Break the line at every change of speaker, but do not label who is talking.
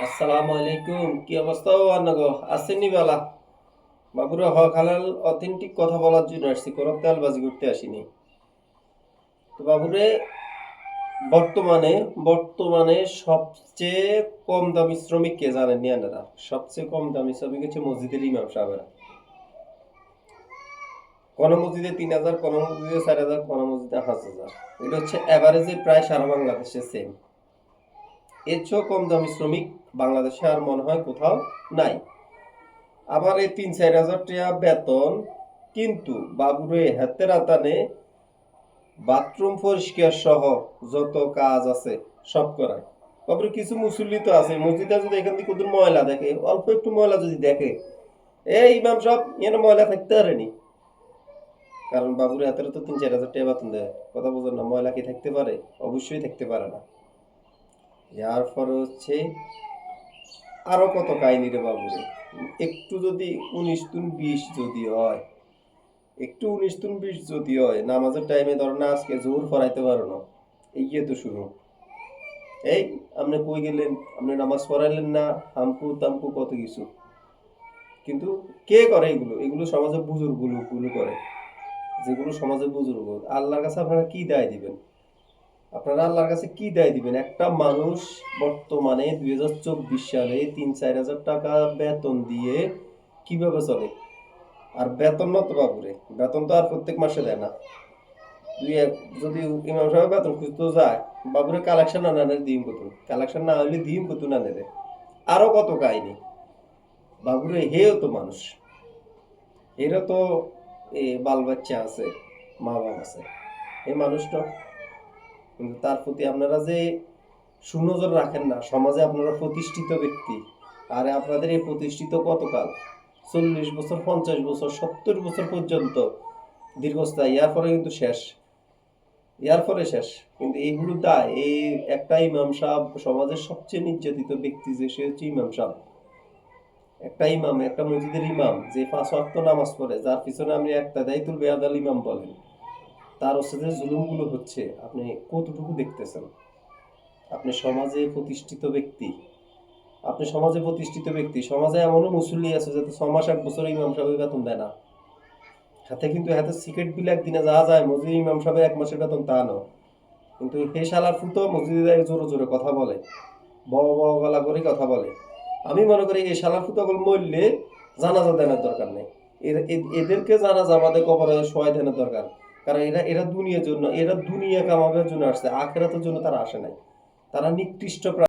আসসালামু আলাইকুম, কি অবস্থা ও আন্নাগো? আসেননি বেলা বাবুরা হালাল অথেন্টিক কথা বলার জন্য আসছি, কোনো তেলবাজি করতে আসিনি। তো বাবুরে, বর্তমানে বর্তমানে সবচেয়ে কম দামি শ্রমিক কে জানেন নি আপনারা? সবচেয়ে কম দামি শ্রমিক হচ্ছে মসজিদের ইমাম সাহেবেরা। কোন মসজিদে 3,000, কোন মসজিদে 4,000, কোন মসজিদে 5,000। এটা হচ্ছে এভারেজে প্রায় সারা বাংলাদেশে সেম। এর চেয়েও কম দামি শ্রমিক বাংলাদেশে আর মনে হয় কোথাও নাই। আবার এই 3-4 হাজার টাকা বেতন, কিন্তু বাবুরে হাতে রাতানে বাথরুম পরিষ্কার সহ যত কাজ আছে সব করায়। বাবুরে কিছু মুসল্লি তো আছে মসজিদে, যদি এখান থেকে কত ময়লা দেখে, অল্প একটু ময়লা যদি দেখে, এই ইমাম সব এখানে ময়লা থাকতে পারেনি। কারণ বাবুরে হাতের তো 3-4 হাজার টাকা বেতন দেয়, কথা বোঝেন না? ময়লা কি থাকতে পারে? অবশ্যই থাকতে পারে না। যার ফলে হচ্ছে আরো কত কাহিনী রে বাবুরে। একটু যদি 19-20 যদি হয়, একটু 19-20 যদি হয়, নামাজের টাইমে ধরো না আজকে জোর পড়াইতে পারো না, এই তো শুরু। এই, আপনি কই গেলেন, আপনি নামাজ পড়াইলেন না, হামকু তামকু কত কিছু। কিন্তু কে করে এগুলো? এগুলো সমাজে বুজুর্গ গুলো করে। যেগুলো সমাজে বুজুর্গ, আল্লাহর কাছে আপনারা কি দায় দিবেন? আপনারা আল্লাহর কাছে কি দায় দিবেন? একটা মানুষ বর্তমানে 2024 সালে 3-4 হাজার টাকা বেতন দিয়ে কিভাবে চলে? আর বেতন না তো বাবুরে, বেতন তো আর প্রত্যেক মাসে দেয় না। দুই এক, যদি ইমাম সাহেব বেতন খুঁজতে যায়, বাবুরে কালেকশন আনানে দিম কত, কালেকশন না হইলে দিম কত না নেবে। আরো কত কাহিনী। বাবুরে হেও তো মানুষ, এরা তো বাল বাচ্চা আছে, মা বাবা আছে, এই মানুষটা। কিন্তু তার প্রতি আপনারা যে সুনজর রাখেন না। সমাজে আপনারা প্রতিষ্ঠিত ব্যক্তি, আরে আপনাদের এই প্রতিষ্ঠিত কতকাল? 40 বছর, 50 বছর, 70 বছর পর্যন্ত দীর্ঘস্থায়ী, ইয়ার পরে কিন্তু শেষ। ইয়ার পরে শেষ। কিন্তু এইগুলো দায় এই একটা ইমাম সাহেব, সমাজের সবচেয়ে নির্যাতিত ব্যক্তি যে, সে হচ্ছে ইমাম সাহেব। একটা ইমাম, একটা মসজিদের ইমাম, যে 5 ওয়াক্ত নামাজ পড়ে, যার পিছনে আপনি একটা দায়িত্ব বেয়াদাল ইমাম বলেন, তার হচ্ছে যে জুলুমগুলো হচ্ছে, আপনি কতটুকু দেখতেছেন? আপনি সমাজে প্রতিষ্ঠিত ব্যক্তি, আপনি সমাজে প্রতিষ্ঠিত ব্যক্তি, সমাজে এমনও মুসল্লি আছে যাতে 6 মাস 1 বছর ইমাম সাহেবের বেতন দেয় না। হাতে কিন্তু হাতে সিগারেট বিল একদিনে যাওয়া যায়, মসজিদ ইমাম সাহেবের 1 মাসের বেতন তা না। কিন্তু হে শালার ফুটো মসজিদে যায় জোরে জোরে কথা বলে, বড় বড় গলা করে কথা বলে। আমি মনে করি এই শালার ফুটো গুলো মরলে জানাজা দেওয়ার দরকার নেই। এদেরকে জানাজা আমাদের কবরে শোয়াই দেওয়ার দরকার। কারণ এরা এরা দুনিয়ার জন্য, এরা দুনিয়া কামাবার জন্য আসছে, আখেরাতের জন্য তারা আসে নাই। তারা নিকৃষ্ট